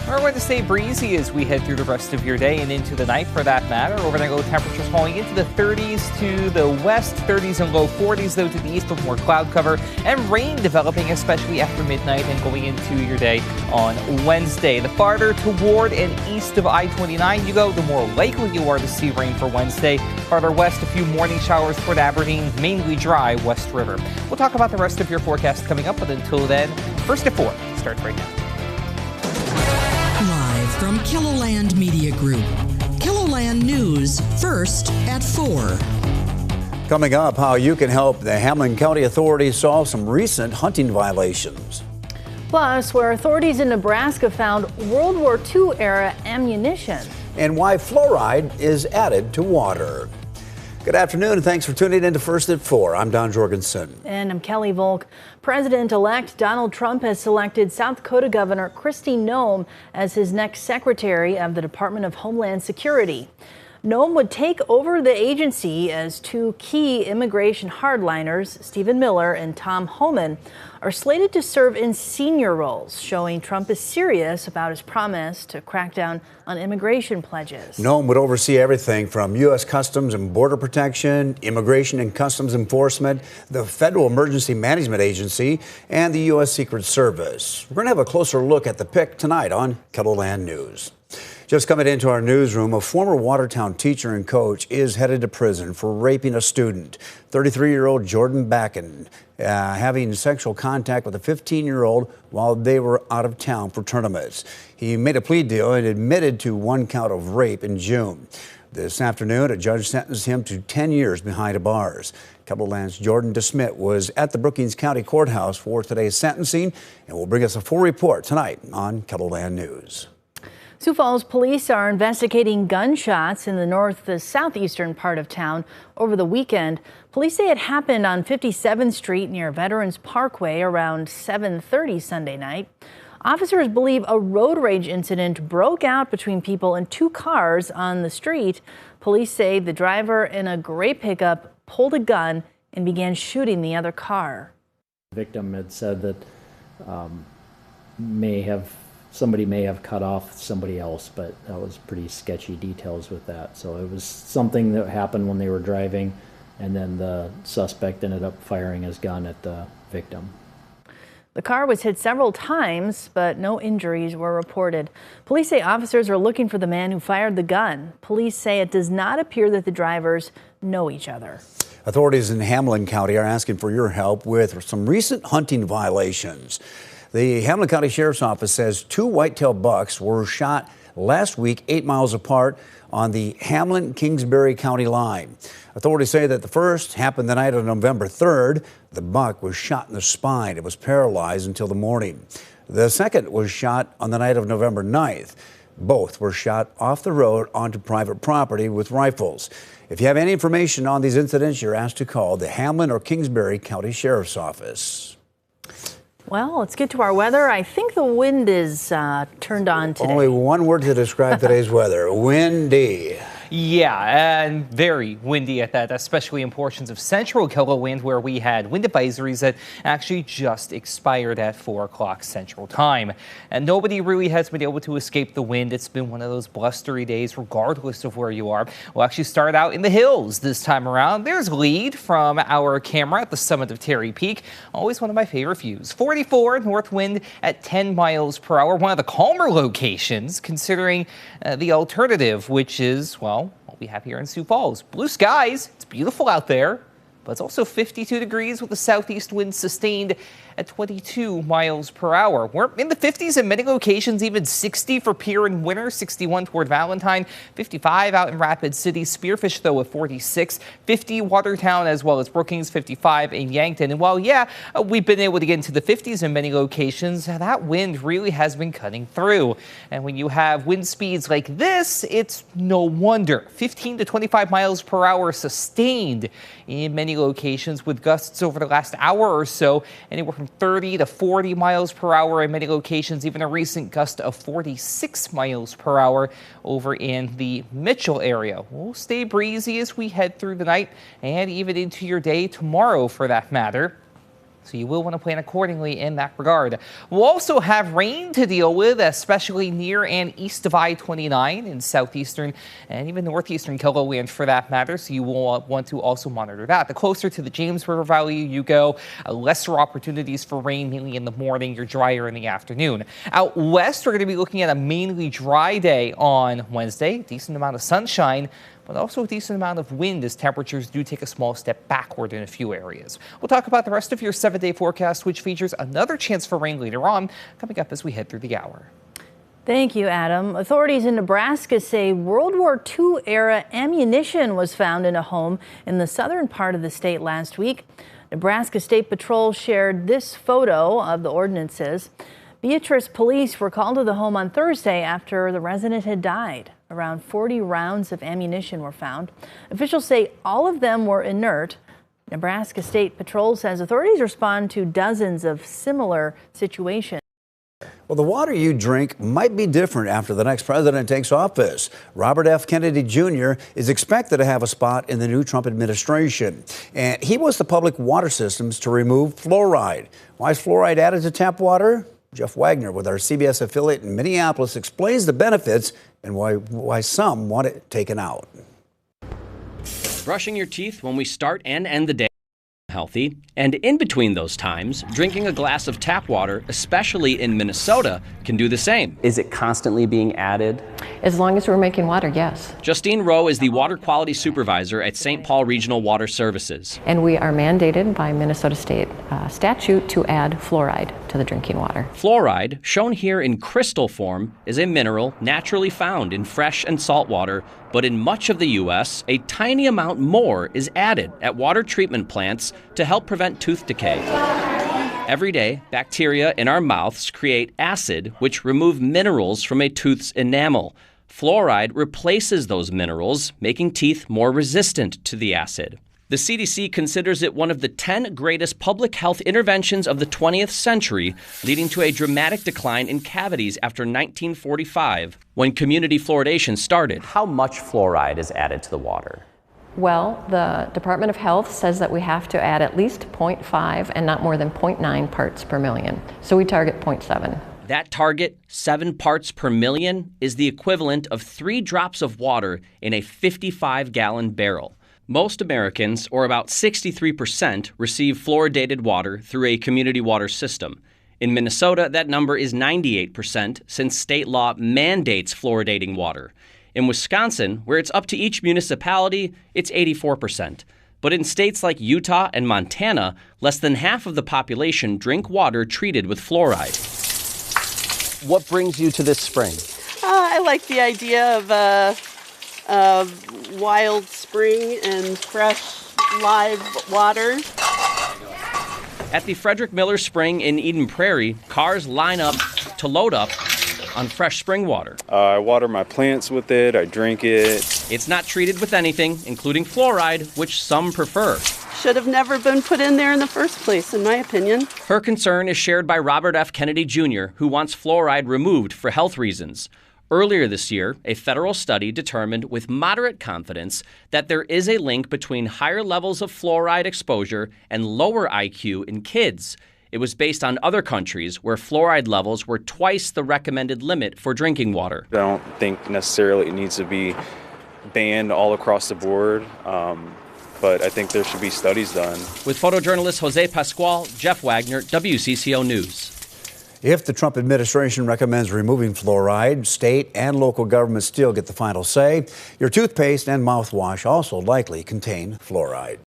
We're going to stay breezy as we head through the rest of your day and into the night for that matter. Overnight low temperatures falling into the 30s to the west, 30s and low 40s though to the east with more cloud cover and rain developing especially after midnight and going into your day on Wednesday. The farther toward and east of I-29 you go, the more likely you are to see rain for Wednesday. Farther west, a few morning showers toward Aberdeen, mainly dry West River. We'll talk about the rest of your forecast coming up, but until then, first at 4 starts right now. Live from KELOLAND Media Group. KELOLAND News, first at 4. Coming up, how you can help the Hamilton County authorities solve some recent hunting violations. Plus, where authorities in Nebraska found World War II-era ammunition. And why fluoride is added to water. Good afternoon, and thanks for tuning in to First at 4. I'm Don Jorgensen. And I'm Kelly Volk. President-elect Donald Trump has selected South Dakota Governor Kristi Noem as his next Secretary of the Department of Homeland Security. Noem would take over the agency as two key immigration hardliners, Stephen Miller and Tom Homan, are slated to serve in senior roles, showing Trump is serious about his promise to crack down on immigration pledges. Noem would oversee everything from U.S. Customs and Border Protection, Immigration and Customs Enforcement, the Federal Emergency Management Agency, and the U.S. Secret Service. We're going to have a closer look at the pick tonight on KELOLAND News. Just coming into our newsroom, a former Watertown teacher and coach is headed to prison for raping a student. 33-year-old Jordan Backen having sexual contact with a 15-year-old while they were out of town for tournaments. He made a plea deal and admitted to one count of rape in June. This afternoon, a judge sentenced him to 10 years behind bars. KELOLAND's Jordan DeSmit was at the Brookings County Courthouse for today's sentencing and will bring us a full report tonight on KELOLAND News. Sioux Falls police are investigating gunshots in the southeastern part of town over the weekend. Police say it happened on 57th Street near Veterans Parkway around 7:30 Sunday night. Officers believe a road rage incident broke out between people in two cars on the street. Police say the driver in a gray pickup pulled a gun and began shooting the other car. The victim had said that somebody may have cut off somebody else, but that was pretty sketchy details with that. So it was something that happened when they were driving, and then the suspect ended up firing his gun at the victim. The car was hit several times, but no injuries were reported. Police say officers are looking for the man who fired the gun. Police say it does not appear that the drivers know each other. Authorities in Hamilton County are asking for your help with some recent hunting violations. The Hamilton County Sheriff's Office says two white-tailed bucks were shot last week 8 miles apart on the Hamlin-Kingsbury County line. Authorities say that the first happened the night of November 3rd. The buck was shot in the spine. It was paralyzed until the morning. The second was shot on the night of November 9th. Both were shot off the road onto private property with rifles. If you have any information on these incidents, you're asked to call the Hamlin or Kingsbury County Sheriff's Office. Well, let's get to our weather. I think the wind is turned on today. Only one word to describe today's weather: windy. Yeah, and very windy at that, especially in portions of central KELOLAND where we had wind advisories that actually just expired at 4 o'clock Central Time. And nobody really has been able to escape the wind. It's been one of those blustery days regardless of where you are. We'll actually start out in the hills this time around. There's lead from our camera at the summit of Terry Peak. Always one of my favorite views. 44 north wind at 10 miles per hour. One of the calmer locations considering the alternative, which is, well, what we have here in Sioux Falls. Blue skies, it's beautiful out there, but it's also 52 degrees with the southeast wind sustained at 22 miles per hour. We're in the 50s in many locations, even 60 for Pierre and Winter, 61 toward Valentine, 55 out in Rapid City. Spearfish, though, at 46, 50 Watertown as well as Brookings, 55 in Yankton. And while, we've been able to get into the 50s in many locations, that wind really has been cutting through. And when you have wind speeds like this, it's no wonder. 15 to 25 miles per hour sustained in many locations with gusts over the last hour or so, anywhere from 30 to 40 miles per hour in many locations, even a recent gust of 46 miles per hour over in the Mitchell area. We'll stay breezy as we head through the night and even into your day tomorrow for that matter. So you will want to plan accordingly in that regard. We'll also have rain to deal with, especially near and east of I-29 in southeastern and even northeastern KELOLAND for that matter. So you will want to also monitor that. The closer to the James River Valley you go, lesser opportunities for rain, mainly in the morning. You're drier in the afternoon. Out west, we're going to be looking at a mainly dry day on Wednesday. Decent amount of sunshine, but also a decent amount of wind as temperatures do take a small step backward in a few areas. We'll talk about the rest of your 7-day forecast, which features another chance for rain later on, coming up as we head through the hour. Thank you, Adam. Authorities in Nebraska say World War II era ammunition was found in a home in the southern part of the state last week. Nebraska State Patrol shared this photo of the ordnances. Beatrice police were called to the home on Thursday after the resident had died. Around 40 rounds of ammunition were found. Officials say all of them were inert. Nebraska State Patrol says authorities respond to dozens of similar situations. Well, the water you drink might be different after the next president takes office. Robert F. Kennedy Jr. is expected to have a spot in the new Trump administration. And he wants the public water systems to remove fluoride. Why is fluoride added to tap water? Jeff Wagner with our CBS affiliate in Minneapolis explains the benefits and why some want it taken out. Brushing your teeth when we start and end the day healthy, and in between those times, drinking a glass of tap water, especially in Minnesota, can do the same. Is it constantly being added? As long as we're making water, yes. Justine Rowe is the water quality supervisor at St. Paul Regional Water Services. And we are mandated by Minnesota State statute to add fluoride to the drinking water. Fluoride, shown here in crystal form, is a mineral naturally found in fresh and salt water, but in much of the U.S., a tiny amount more is added at water treatment plants to help prevent tooth decay. Every day, bacteria in our mouths create acid, which remove minerals from a tooth's enamel. Fluoride replaces those minerals, making teeth more resistant to the acid. The CDC considers it one of the 10 greatest public health interventions of the 20th century, leading to a dramatic decline in cavities after 1945, when community fluoridation started. How much fluoride is added to the water? Well, the Department of Health says that we have to add at least 0.5 and not more than 0.9 parts per million. So we target 0.7. That target, 7 parts per million, is the equivalent of 3 drops of water in a 55-gallon barrel. Most Americans, or about 63%, receive fluoridated water through a community water system. In Minnesota, that number is 98%, since state law mandates fluoridating water. In Wisconsin, where it's up to each municipality, it's 84%. But in states like Utah and Montana, less than half of the population drink water treated with fluoride. What brings you to this spring? I like the idea of wild spring and fresh live water. At the Frederick Miller Spring in Eden Prairie, cars line up to load up on fresh spring water. I water my plants with it, I drink it. It's not treated with anything, including fluoride, which some prefer. Should have never been put in there in the first place, in my opinion. Her concern is shared by Robert F. Kennedy Jr., who wants fluoride removed for health reasons. Earlier this year, a federal study determined with moderate confidence that there is a link between higher levels of fluoride exposure and lower IQ in kids. It was based on other countries where fluoride levels were twice the recommended limit for drinking water. I don't think necessarily it needs to be banned all across the board, but I think there should be studies done. With photojournalist Jose Pascual, Jeff Wagner, WCCO News. If the Trump administration recommends removing fluoride, state and local governments still get the final say. Your toothpaste and mouthwash also likely contain fluoride.